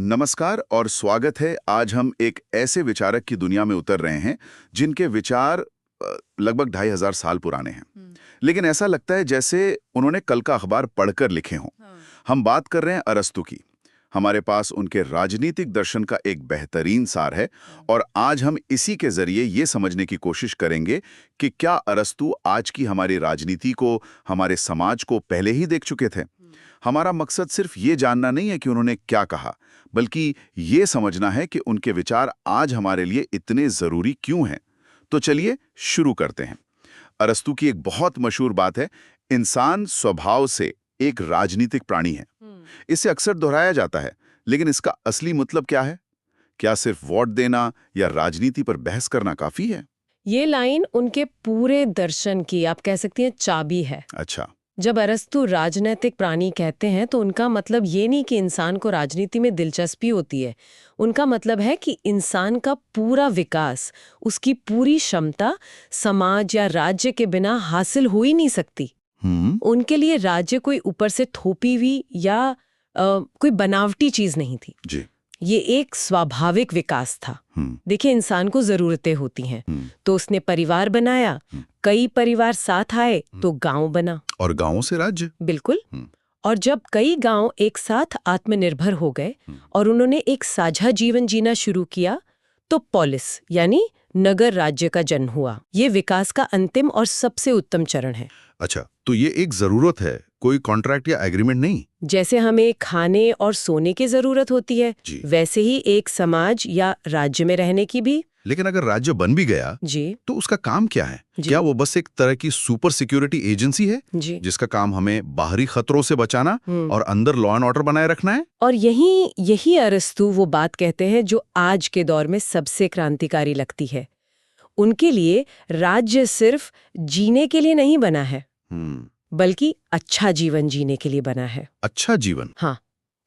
नमस्कार और स्वागत है। आज हम एक ऐसे विचारक की दुनिया में उतर रहे हैं जिनके विचार लगभग 2500 साल पुराने हैं। लेकिन ऐसा लगता है जैसे उन्होंने कल का अखबार पढ़कर लिखे हों। हम बात कर रहे हैं अरस्तू की। हमारे पास उनके राजनीतिक दर्शन का एक बेहतरीन सार है और आज हम इसी के जरिए ये समझने की कोशिश करेंगे कि क्या अरस्तू आज की हमारी राजनीति को, हमारे समाज को पहले ही देख चुके थे। हमारा मकसद सिर्फ ये जानना नहीं है कि उन्होंने क्या कहा, बल्कि ये समझना है कि उनके विचार आज हमारे लिए इतने जरूरी क्यों हैं। तो चलिए शुरू करते हैं। अरस्तू की एक बहुत मशहूर बात है, इंसान स्वभाव से एक राजनीतिक प्राणी है। इसे अक्सर दोहराया जाता है, लेकिन इसका असली मतलब क्या है? क्या सिर्फ वोट देना या राजनीति पर बहस करना काफी है? ये लाइन उनके पूरे दर्शन की, आप कह सकती हैं, चाबी है। अच्छा। जब अरस्तू राजनैतिक प्राणी कहते हैं तो उनका मतलब ये नहीं कि इंसान को राजनीति में दिलचस्पी होती है। उनका मतलब है कि इंसान का पूरा विकास, उसकी पूरी क्षमता समाज या राज्य के बिना हासिल हो ही नहीं सकती। उनके लिए राज्य कोई ऊपर से थोपी हुई या कोई बनावटी चीज नहीं थी जी। ये एक स्वाभाविक विकास था। देखिए, इंसान को जरूरतें होती हैं, तो उसने परिवार बनाया, कई परिवार साथ आए तो गांव बना, और गांवों से राज्य। बिल्कुल। और जब कई गांव एक साथ आत्मनिर्भर हो गए और उन्होंने एक साझा जीवन जीना शुरू किया, तो पोलिस यानी नगर राज्य का जन्म हुआ। ये विकास का अंतिम और सबसे उत्तम चरण है। अच्छा, तो ये एक जरूरत है, कोई कॉन्ट्रैक्ट या एग्रीमेंट नहीं। जैसे हमें खाने और सोने की जरूरत होती है, वैसे ही एक समाज या राज्य में रहने की भी। लेकिन अगर राज्य बन भी गया तो उसका काम क्या है? क्या वो बस एक तरह की सुपर सिक्योरिटी एजेंसी है जिसका काम हमें बाहरी खतरों से बचाना और अंदर लॉ एंड ऑर्डर बनाए रखना है? और यही अरस्तू वो बात कहते हैं जो आज के दौर में सबसे क्रांतिकारी लगती है। उनके लिए राज्य सिर्फ जीने के लिए नहीं बना है, बल्कि अच्छा जीवन जीने के लिए बना है। अच्छा जीवन? हाँ,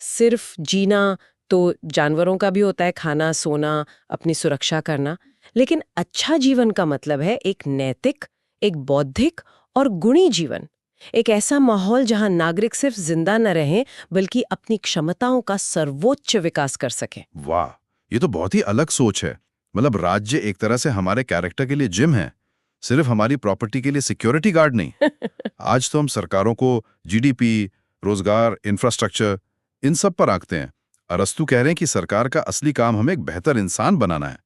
सिर्फ जीना तो जानवरों का भी होता है, खाना, सोना, अपनी सुरक्षा करना। लेकिन अच्छा जीवन का मतलब है एक नैतिक, एक बौद्धिक और गुणी जीवन। एक ऐसा माहौल जहां नागरिक सिर्फ जिंदा न रहें, बल्कि अपनी क्षमताओं का सर्वोच्च विकास कर सकें। वाह, ये तो बहुत ही अलग सोच है। मतलब राज्य एक तरह से हमारे कैरेक्टर के लिए जिम है, सिर्फ हमारी प्रॉपर्टी के लिए सिक्योरिटी गार्ड नहीं। आज तो हम सरकारों को जीडीपी, रोजगार, इंफ्रास्ट्रक्चर, इन सब पर आंकते हैं। अरस्तू कह रहे हैं कि सरकार का असली काम हमें एक बेहतर इंसान बनाना है।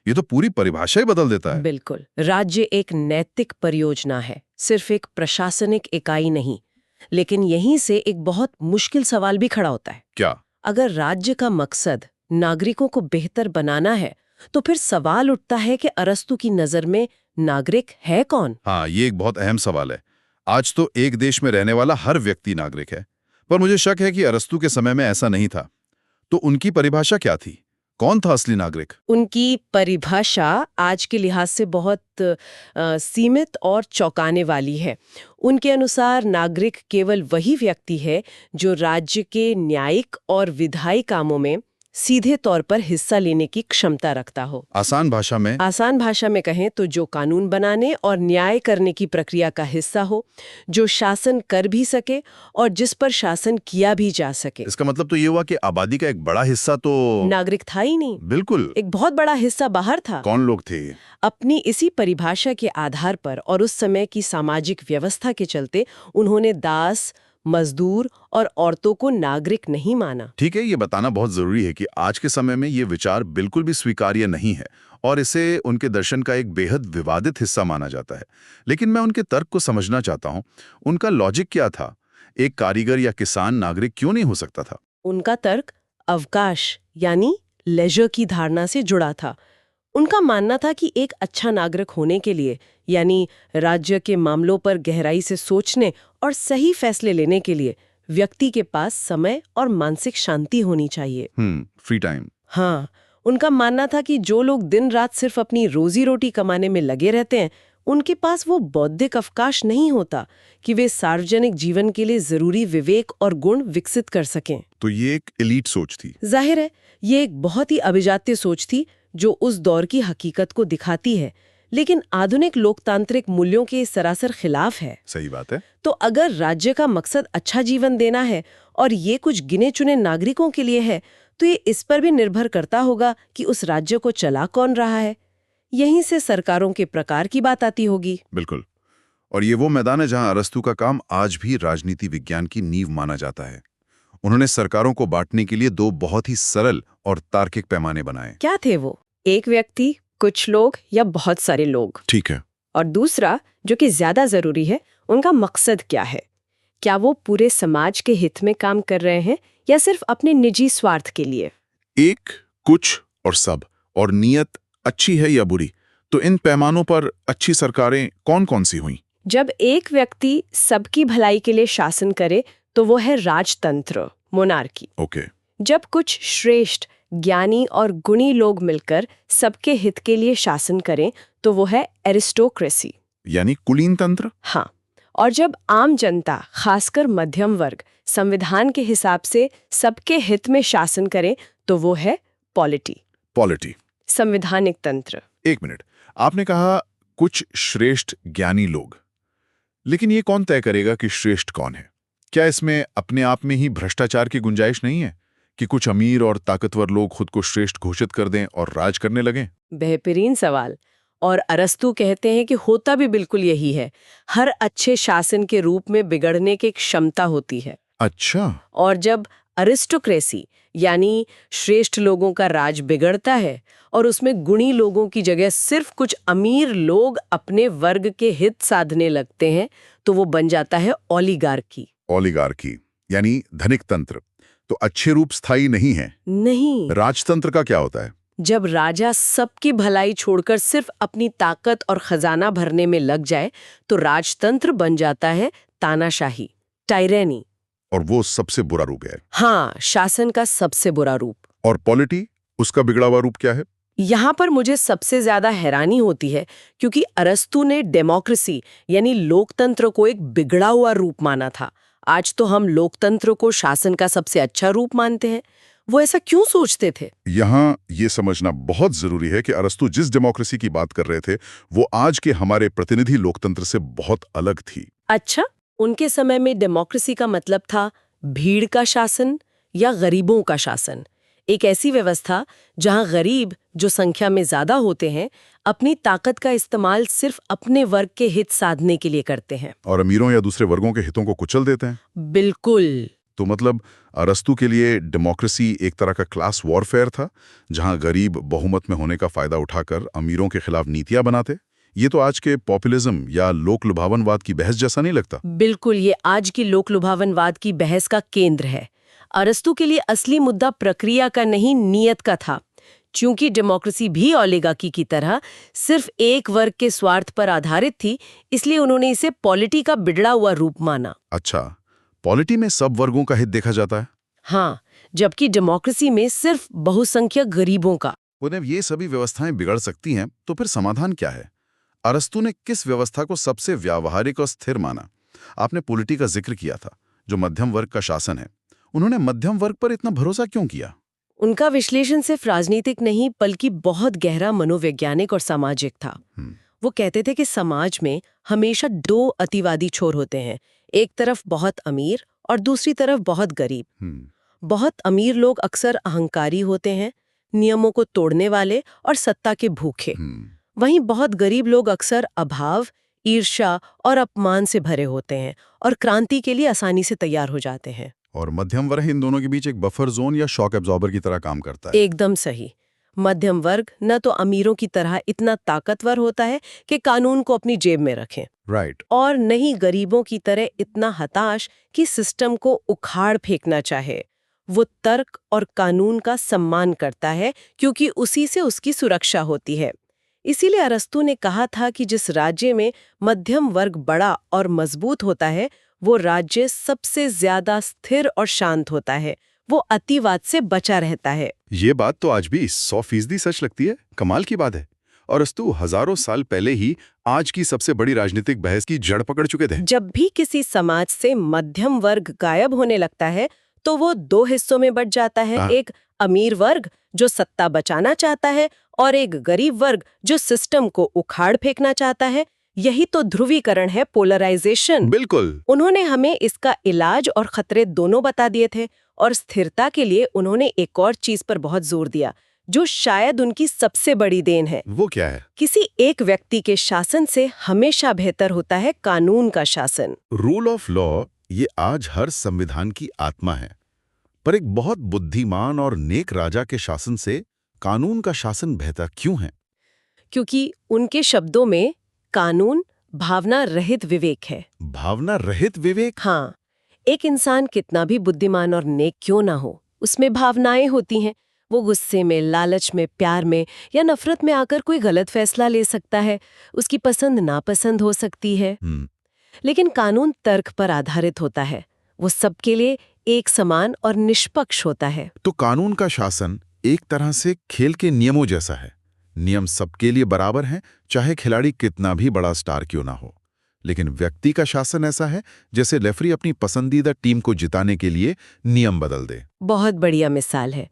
ये तो पूरी परिभाषा ही बदल देता है। बिल्कुल। राज्य एक नैतिक परियोजना है, सिर्फ एक प्रशासनिक इकाई नहीं। लेकिन यहीं से एक बहुत मुश्किल सवाल भी खड़ा होता है। क्या? अगर राज्य का मकसद नागरिकों को बेहतर बनाना है, तो फिर सवाल उठता है कि अरस्तू की नजर में नागरिक है कौन? हाँ, ये एक बहुत अहम सवाल है। आज तो एक देश में रहने वाला हर व्यक्ति नागरिक है, पर मुझे शक है कि अरस्तू के समय में ऐसा नहीं था। तो उनकी परिभाषा क्या थी? कौन था असली नागरिक? उनकी परिभाषा आज के लिहाज से बहुत सीमित और चौंकाने वाली है। उनके अनुसार नागरिक केवल वही व्यक्ति है जो राज्य के न्यायिक और विधायी कामों में सीधे तौर पर हिस्सा लेने की क्षमता रखता हो। आसान भाषा में कहें तो जो कानून बनाने और न्याय करने की प्रक्रिया का हिस्सा हो, जो शासन कर भी सके और जिस पर शासन किया भी जा सके। इसका मतलब तो ये हुआ कि आबादी का एक बड़ा हिस्सा तो नागरिक था ही नहीं। बिल्कुल। एक बहुत बड़ा हिस्सा बाहर था। कौन लोग थे? अपनी इसी परिभाषा के आधार पर और उस समय की सामाजिक व्यवस्था के चलते उन्होंने दास, मजदूर और औरतों को नागरिक नहीं माना। ठीक है, ये बताना बहुत जरूरी है कि आज के समय में ये विचार बिल्कुल भी स्वीकार्य नहीं है और इसे उनके दर्शन का एक बेहद विवादित हिस्सा माना जाता है। लेकिन मैं उनके तर्क को समझना चाहता हूँ। उनका लॉजिक क्या था? एक कारीगर या किसान नागरिक क्यों नहीं हो सकता था? उनका तर्क अवकाश यानी लेजर की धारणा से जुड़ा था। उनका मानना था कि एक अच्छा नागरिक होने के लिए, यानी राज्य के मामलों पर गहराई से सोचने और सही फैसले लेने के लिए, व्यक्ति के पास समय और मानसिक शांति होनी चाहिए। Free time. हाँ, उनका मानना था कि जो लोग दिन रात सिर्फ अपनी रोजी रोटी कमाने में लगे रहते हैं, उनके पास वो बौद्धिक अवकाश नहीं होता कि वे सार्वजनिक जीवन के लिए जरूरी विवेक और गुण विकसित कर सकें। तो ये एक एलीट सोच थी। जाहिर है, ये एक बहुत ही अभिजात्य सोच थी जो उस दौर की हकीकत को दिखाती है, लेकिन आधुनिक लोकतांत्रिक मूल्यों के सरासर खिलाफ है। सही बात है। तो अगर राज्य का मकसद अच्छा जीवन देना है और ये कुछ गिने चुने नागरिकों के लिए है, तो ये इस पर भी निर्भर करता होगा कि उस राज्य को चला कौन रहा है। यहीं से सरकारों के प्रकार की बात आती होगी। बिल्कुल। और ये वो मैदान है जहां अरस्तू का काम आज भी राजनीति विज्ञान की नींव माना जाता है। उन्होंने सरकारों को बांटने के लिए दो बहुत ही सरल और तार्किक पैमाने बनाए। क्या थे वो? एक व्यक्ति, कुछ लोग या बहुत सारे लोग? ठीक है। और दूसरा, जो कि ज्यादा जरूरी है, उनका मकसद क्या है? क्या वो पूरे समाज के हित में काम कर रहे हैं या सिर्फ अपने निजी स्वार्थ के लिए? एक, कुछ और सब, और नियत अच्छी है या बुरी, तो इन पैमानों पर अच्छी सरकारें कौन कौन सी हुई? जब एक व्यक्ति सबकी भलाई के लिए शासन करे तो वो है राजतंत्र, मोनार्की। ओके। जब कुछ श्रेष्ठ, ज्ञानी और गुणी लोग मिलकर सबके हित के लिए शासन करें तो वो है एरिस्टोक्रेसी, यानी कुलीन तंत्र। हाँ। और जब आम जनता, खासकर मध्यम वर्ग, संविधान के हिसाब से सबके हित में शासन करे तो वो है पॉलिटी, संवैधानिक तंत्र। एक मिनट, आपने कहा कुछ श्रेष्ठ ज्ञानी लोग, लेकिन ये कौन तय करेगा कि श्रेष्ठ कौन है? क्या इसमें अपने आप में ही भ्रष्टाचार की गुंजाइश नहीं है कि कुछ अमीर और ताकतवर लोग खुद को श्रेष्ठ घोषित कर दें और राज करने लगें? बेहतरीन सवाल। और अरस्तू कहते हैं कि होता भी बिल्कुल यही है। हर अच्छे शासन के रूप में बिगड़ने की क्षमता होती है। अच्छा। और जब अरिस्टोक्रेसी यानी श्रेष्ठ लोगों का राज बिगड़ता है और उसमें गुणी लोगों की जगह सिर्फ कुछ अमीर लोग अपने वर्ग के हित साधने लगते हैं तो वो बन जाता है ओलिगार्की, यानी धनिक तंत्र। तो अच्छे रूप स्थायी नहीं है। नहीं। राजतंत्र का क्या होता है? जब राजा सबकी भलाई छोड़कर सिर्फ अपनी ताकत और खजाना भरने में लग जाए तो राजतंत्र बन जाता है तानाशाही, टायरेनी। और वो सबसे बुरा रूप है। हाँ, शासन का सबसे बुरा रूप। और पॉलिटी, उसका बिगड़ा हुआ रूप क्या है? यहाँ पर मुझे सबसे ज्यादा हैरानी होती है क्योंकि अरस्तू ने डेमोक्रेसी यानी लोकतंत्र को एक बिगड़ा हुआ रूप माना था। आज तो हम लोकतंत्र को शासन का सबसे अच्छा रूप मानते हैं। वो ऐसा क्यों सोचते थे? यहाँ ये समझना बहुत जरूरी है कि अरस्तू जिस डेमोक्रेसी की बात कर रहे थे वो आज के हमारे प्रतिनिधि लोकतंत्र से बहुत अलग थी। अच्छा, उनके समय में डेमोक्रेसी का मतलब था भीड़ का शासन या गरीबों का शासन। एक ऐसी व्यवस्था जहां गरीब, जो संख्या में ज्यादा होते हैं, अपनी ताकत का इस्तेमाल सिर्फ अपने वर्ग के हित साधने के लिए करते हैं और अमीरों या दूसरे वर्गों के हितों को कुचल देते हैं। बिल्कुल। तो मतलब अरस्तू के लिए डेमोक्रेसी एक तरह का क्लास वॉरफेयर था, जहां गरीब बहुमत में होने का फायदा उठाकर अमीरों के खिलाफ नीतियां बनाते। ये तो आज के पॉपुलिज्म या लोक लुभावनवाद की बहस जैसा नहीं लगता? बिल्कुल, ये आज की लोक लुभावनवाद की बहस का केंद्र है। अरस्तू के लिए असली मुद्दा प्रक्रिया का नहीं, नियत का था। चूंकि डेमोक्रेसी भी ओलिगार्की की तरह सिर्फ एक वर्ग के स्वार्थ पर आधारित थी, इसलिए उन्होंने इसे पॉलिटी का बिगड़ा हुआ रूप माना। अच्छा, पॉलिटी में सब वर्गों का हित देखा जाता है? हाँ, जबकि डेमोक्रेसी में सिर्फ बहुसंख्यक गरीबों का। जब ये सभी व्यवस्थाएं बिगड़ सकती हैं तो फिर समाधान क्या है? अरस्तू ने किस व्यवस्था को सबसे व्यावहारिक और स्थिर माना? आपने पॉलिटी का जिक्र किया था, जो मध्यम वर्ग का शासन है। उन्होंने मध्यम वर्ग पर इतना भरोसा क्यों किया? उनका विश्लेषण सिर्फ राजनीतिक नहीं बल्कि बहुत गहरा मनोवैज्ञानिक और सामाजिक था। वो कहते थे कि समाज में हमेशा दो अतिवादी छोर होते हैं, एक तरफ बहुत अमीर और दूसरी तरफ बहुत गरीब। बहुत अमीर लोग अक्सर अहंकारी होते हैं, नियमों को तोड़ने वाले और सत्ता के भूखे। वहीं बहुत गरीब लोग अक्सर अभाव, ईर्ष्या और अपमान से भरे होते हैं और क्रांति के लिए आसानी से तैयार हो जाते हैं। और मध्यम वर्ग इन दोनों के बीच एक बफर जोन या शॉक एब्जॉर्बर की तरह काम करता है। एकदम सही। मध्यम वर्ग न तो अमीरों की तरह इतना ताकतवर होता है कि कानून को अपनी जेब में रखें, राइट, और न ही गरीबों की तरह इतना हताश कि सिस्टम को उखाड़ फेंकना चाहे। वो तर्क और कानून का सम्मान करता है क्योंकि उसी से उसकी सुरक्षा होती है। इसीलिए अरस्तू ने कहा था कि जिस राज्य में मध्यम वर्ग बड़ा और मजबूत होता है वो राज्य सबसे ज्यादा स्थिर और शांत होता है, वो अतिवाद से बचा रहता है। ये बात तो आज भी 100% सच लगती है। कमाल की बात है। अरस्तू हजारों साल पहले ही आज की सबसे बड़ी राजनीतिक बहस की जड़ पकड़ चुके थे। जब भी किसी समाज से मध्यम वर्ग गायब होने लगता है तो वो दो हिस्सों में बंट जाता है। एक अमीर वर्ग जो सत्ता बचाना चाहता है और एक गरीब वर्ग जो सिस्टम को उखाड़ फेंकना चाहता है। यही तो ध्रुवीकरण है, पोलराइजेशन। बिल्कुल। उन्होंने हमें इसका इलाज और खतरे दोनों बता दिए थे और स्थिरता के लिए उन्होंने एक और चीज पर बहुत जोर दिया, जो शायद उनकी सबसे बड़ी देन है। वो क्या है? किसी एक व्यक्ति के शासन से हमेशा बेहतर होता है कानून का शासन। रूल ऑफ लॉ ये आज हर संविधान की आत्मा है, पर एक बहुत बुद्धिमान और नेक राजा के शासन से कानून का शासन बेहतर क्यों है? क्योंकि उनके शब्दों में कानून भावना रहित विवेक है। भावना रहित विवेक? हाँ, एक इंसान कितना भी बुद्धिमान और नेक क्यों ना हो, उसमें भावनाएं होती हैं। वो गुस्से में, लालच में, प्यार में या नफरत में आकर कोई गलत फैसला ले सकता है। उसकी पसंद नापसंद हो सकती है। लेकिन कानून तर्क पर आधारित होता है। वो सबके लिए एक समान और निष्पक्ष होता है। तो कानून का शासन एक तरह से खेल के नियमों जैसा है। नियम सबके लिए बराबर हैं, चाहे खिलाड़ी कितना भी बड़ा स्टार क्यों ना हो। लेकिन व्यक्ति का शासन ऐसा है जैसे रेफरी अपनी पसंदीदा टीम को जिताने के लिए नियम बदल दे। बहुत बढ़िया मिसाल है।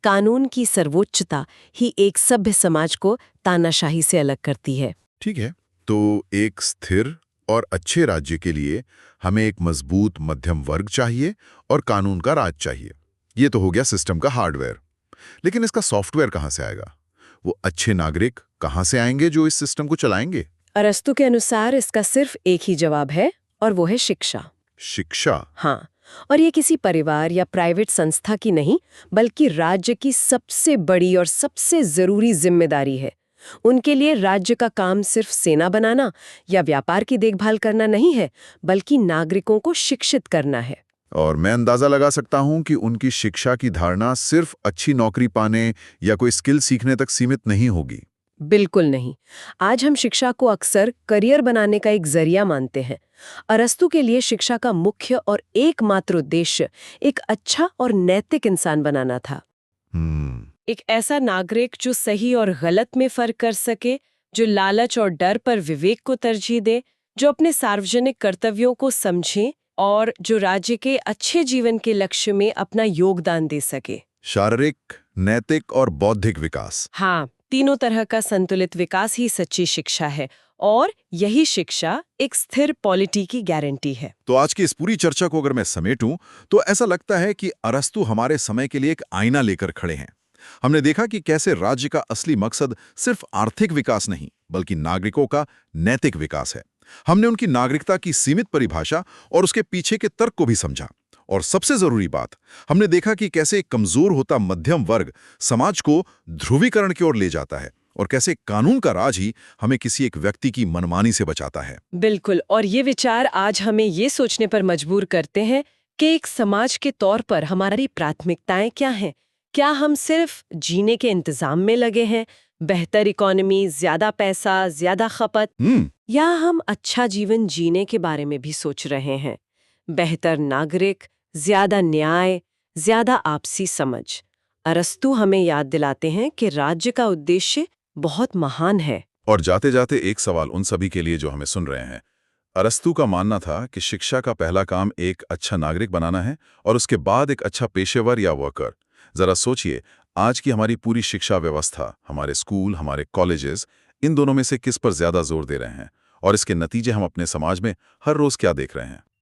कानून की सर्वोच्चता ही एक सभ्य समाज को तानाशाही से अलग करती है। ठीक है, तो एक स्थिर और अच्छे राज्य के लिए हमें एक मजबूत मध्यम वर्ग चाहिए और कानून का राज चाहिए। ये तो हो गया सिस्टम का हार्डवेयर। लेकिन इसका सॉफ्टवेयर कहाँ से आएगा? वो अच्छे नागरिक कहाँ से आएंगे जो इस सिस्टम को चलाएंगे? अरस्तु के अनुसार इसका सिर्फ एक ही जवाब है, और वो है शिक्षा। शिक्षा? हाँ, और ये किसी परिवार या प्राइवेट संस्था की नहीं, बल्कि राज्य की सबसे बड़ी और सबसे जरूरी जिम्मेदारी है। उनके लिए राज्य का काम सिर्फ सेना बनाना या व्यापार की देखभाल करना नहीं है, बल्कि नागरिकों को शिक्षित करना है। और मैं अंदाजा लगा सकता हूं कि उनकी शिक्षा की धारणा सिर्फ अच्छी नौकरी पाने या कोई स्किल सीखने तक सीमित नहीं होगी। बिल्कुल नहीं। आज हम शिक्षा को अक्सर करियर बनाने का एक जरिया मानते हैं। अरस्तु के लिए शिक्षा का मुख्य और एकमात्र उद्देश्य एक अच्छा और नैतिक इंसान बनाना था। एक ऐसा नागरिक जो सही और गलत में फर्क कर सके, जो लालच और डर पर विवेक को तरजीह दे, जो अपने सार्वजनिक कर्तव्यों को समझे और जो राज्य के अच्छे जीवन के लक्ष्य में अपना योगदान दे सके। शारीरिक, नैतिक और बौद्धिक विकास। हाँ, तीनों तरह का संतुलित विकास ही सच्ची शिक्षा है, और यही शिक्षा एक स्थिर पॉलिटी की गारंटी है। तो आज की इस पूरी चर्चा को अगर मैं समेटूं तो ऐसा लगता है कि अरस्तु हमारे समय के लिए एक आईना लेकर खड़े हैं। हमने देखा कि कैसे राज्य का असली मकसद सिर्फ आर्थिक विकास नहीं, बल्कि नागरिकों का नैतिक विकास है। हमने उनकी नागरिकता की सीमित परिभाषा और उसके पीछे के तर्क को भी समझा। और सबसे जरूरी बात, हमने देखा कि कैसे एक कमजोर होता मध्यम वर्ग समाज को ध्रुवीकरण की ओर ले जाता है, और कैसे कानून का राज ही हमें किसी एक व्यक्ति की मनमानी से बचाता है। बिल्कुल, और ये विचार आज हमें ये सोचने पर मजबूर करते हैं कि एक समाज के तौर पर हमारी प्राथमिकताएं क्या हैं। क्या हम सिर्फ जीने के इंतजाम में लगे हैं, बेहतर इकोनॉमी, ज्यादा पैसा, ज्यादा खपत, या हम अच्छा जीवन जीने के बारे में भी सोच रहे हैं? बेहतर नागरिक, ज्यादा न्याय, ज्यादा आपसी समझ। अरस्तु हमें याद दिलाते हैं कि राज्य का उद्देश्य बहुत महान है। और जाते जाते एक सवाल उन सभी के लिए जो हमें सुन रहे हैं। अरस्तु का मानना था कि शिक्षा का पहला काम एक अच्छा नागरिक बनाना है और उसके बाद एक अच्छा पेशेवर या वर्कर। जरा सोचिए, आज की हमारी पूरी शिक्षा व्यवस्था, हमारे स्कूल, हमारे कॉलेजेस, इन दोनों में से किस पर ज्यादा जोर दे रहे हैं? और इसके नतीजे हम अपने समाज में हर रोज क्या देख रहे हैं?